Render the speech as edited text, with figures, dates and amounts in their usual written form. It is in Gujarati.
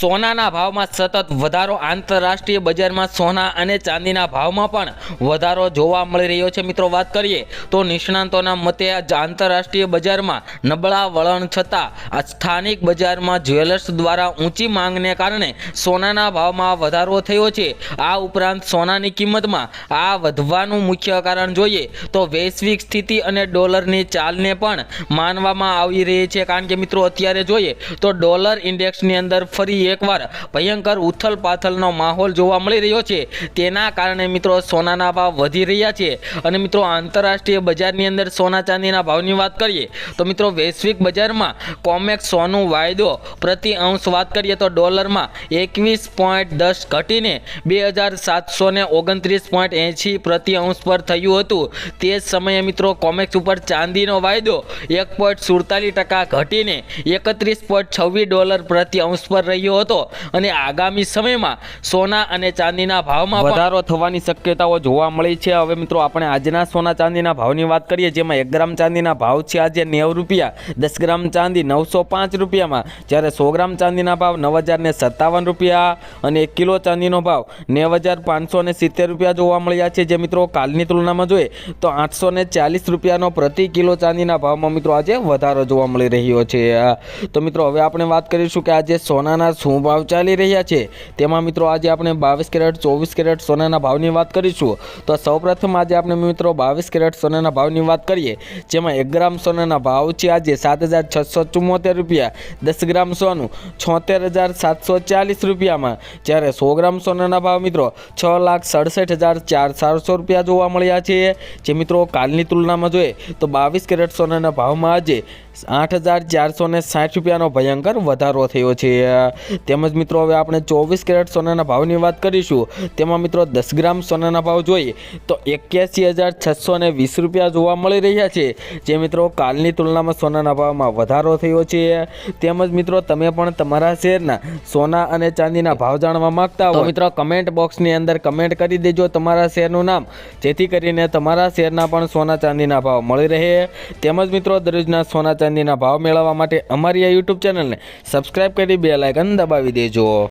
સોનાના ભાવમાં સતત વધારો આંતરરાષ્ટ્રીય બજારમાં સોના અને ચાંદીના ભાવમાં પણ વધારો જોવા મળી રહ્યો છે। મિત્રો વાત કરીએ તો નિષ્ણાંતોના મતે આંતરરાષ્ટ્રીય બજારમાં નબળા વલણ છતાં આ સ્થાનિક બજારમાં જ્વેલર્સ દ્વારા ઊંચી માંગને કારણે સોનાના ભાવમાં વધારો થયો છે। આ ઉપરાંત સોનાની કિંમતમાં આ વધવાનું મુખ્ય કારણ જોઈએ તો વૈશ્વિક સ્થિતિ અને ડોલરની ચાલને પણ માનવામાં આવી રહી છે। કારણ કે મિત્રો અત્યારે જોઈએ તો ડોલર ઇન્ડેક્સની અંદર ફરી એકવાર ભયંકર ઉથલ-પાથલનો માહોલ જોવા મળી રહ્યો છે। તેના કારણે મિત્રો સોનાના ભાવ વધી રહ્યા છે। અને મિત્રો આંતરરાષ્ટ્રીય બજારની અંદર સોના ચાંદીના ભાવની વાત કરીએ તો મિત્રો વૈશ્વિક બજારમાં કોમેક્સ સોનું વાયદો પ્રતિ અંશ વાત કરીએ તો ડોલરમાં 21.10 ઘટીને 2729.80 પ્રતિ અંશ પર થયું હતું। તે જ સમયે મિત્રો કોમેક્સ ઉપર ચાંદીનો વાયદો 1.47% ઘટીને 31.26 ડોલર પ્રતિ અંશ પર રહ્યો હતો। અને આગામી સમયમાં સોના અને ચાંદીના ભાવમાં વધારો થવાની શક્યતાઓ જોવા મળી છે। હવે મિત્રો આપણે આજના સોના ચાંદીના ભાવની વાત કરીએ જેમાં 1 ગ્રામ ચાંદીના ભાવ છે આજે 90 રૂપિયા, 10 ગ્રામ ચાંદી 905 રૂપિયામાં, જ્યારે 100 ગ્રામ ચાંદીના ભાવ 9057 રૂપિયા અને 1 કિલો ચાંદીનો ભાવ 9570 રૂપિયા જોવા મળ્યા છે। જે મિત્રો કાલની તુલનામાં જોઈએ તો 840 રૂપિયાનો પ્રતિ કિલો ચાંદીના ભાવમાં મિત્રો આજે વધારો જોવા મળી રહ્યો છે। તો મિત્રો હવે આપણે વાત કરીશું કે આજે સોનાના શું ભાવ ચાલી રહ્યા છે તેમાં મિત્રો આજે આપણે 22 કેરેટ 24 કેરેટ સોનાના ભાવની વાત કરીશું। તો સૌપ્રથમ આજે આપણે મિત્રો 22 કેરેટ સોનાના ભાવની વાત કરીએ જેમાં 1 ગ્રામ સોનાના ભાવ છે આજે 7674 રૂપિયા, 10 ગ્રામ સોનું 76740 રૂપિયામાં, જ્યારે 100 ગ્રામ સોનાના ભાવ મિત્રો 6,67,400 રૂપિયા જોવા મળ્યા છે। જે મિત્રો કાલની તુલનામાં જોઈએ તો 22 કેરેટ સોનાના ભાવમાં આજે 8,460 રૂપિયાનો ભયંકર વધારો થયો છે। તેમજ મિત્રો હવે આપણે 24 કેરેટ સોનાના ભાવની વાત કરીશું તેમાં મિત્રો 10 ગ્રામ સોનાના ભાવ જોઈએ તો 81,620 રૂપિયા જોવા મળી રહ્યા છે। જે મિત્રો કાલની તુલનામાં સોનાના ભાવમાં વધારો થયો છે। તેમજ મિત્રો તમે પણ તમારા શહેરના સોના અને ચાંદીના ભાવ જાણવા માંગતા હો તો મિત્રો કમેન્ટ બોક્સની અંદર કમેન્ટ કરી દેજો તમારા શહેરનું નામ, જેથી કરીને તમારા શહેરના પણ સોના ચાંદીના ભાવ મળી રહે। તેમજ મિત્રો દરરોજના સોના ચાંદીના ભાવ મેળવવા માટે અમારી આ યુટ્યુબ ચેનલને સબસ્ક્રાઇબ કરી બેલ આઇકન દબાવી દેજો।